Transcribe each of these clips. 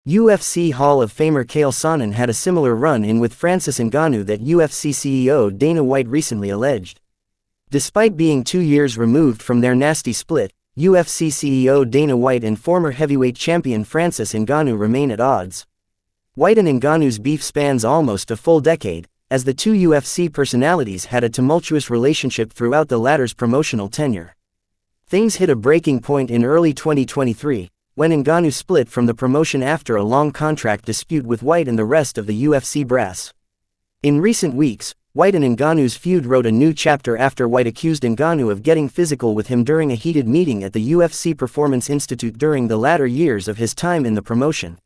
UFC Hall of Famer Chael Sonnen had a similar run-in with Francis Ngannou that UFC CEO Dana White recently alleged. Despite being 2 years removed from their nasty split, UFC CEO Dana White and former heavyweight champion Francis Ngannou remain at odds. White and Ngannou's beef spans almost a full decade, as the two UFC personalities had a tumultuous relationship throughout the latter's promotional tenure. Things hit a breaking point in early 2023, when Ngannou split from the promotion after a long contract dispute with White and the rest of the UFC brass. In recent weeks, White and Ngannou's feud wrote a new chapter after White accused Ngannou of getting physical with him during a heated meeting at the UFC Performance Institute during the latter years of his time in the promotion.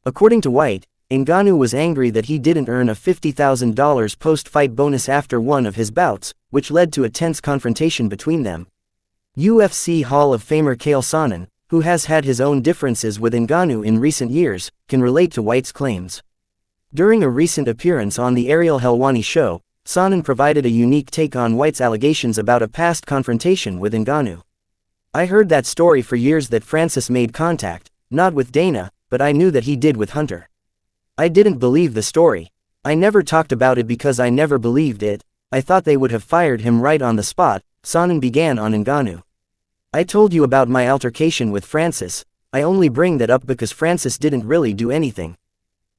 According to White, Ngannou was angry that he didn't earn a $50,000 post-fight bonus after one of his bouts, which led to a tense confrontation between them. UFC Hall of Famer Chael Sonnen, who has had his own differences with Ngannou in recent years, can relate to White's claims. During a recent appearance on the Ariel Helwani show, Sonnen provided a unique take on White's allegations about a past confrontation with Ngannou. "I heard that story for years that Francis made contact, not with Dana, but I knew that he did with Hunter. I didn't believe the story. I never talked about it because I never believed it. I thought they would have fired him right on the spot," Sonnen began on Ngannou. "I told you about my altercation with Francis. I only bring that up because Francis didn't really do anything.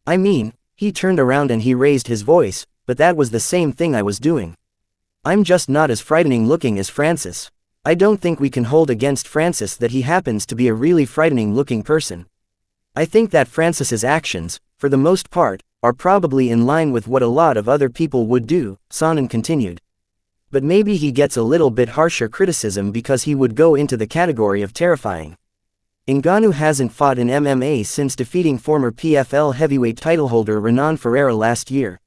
I mean, he turned around and he raised his voice, but that was the same thing I was doing. I'm just not as frightening looking as Francis. I don't think we can hold against Francis that he happens to be a really frightening looking person. I think that Francis's actions, for the most part, are probably in line with what a lot of other people would do," Sonnen continued. "But maybe he gets a little bit harsher criticism because he would go into the category of terrifying. Ngannou hasn't fought in MMA since defeating former PFL heavyweight titleholder Renan Ferreira last year.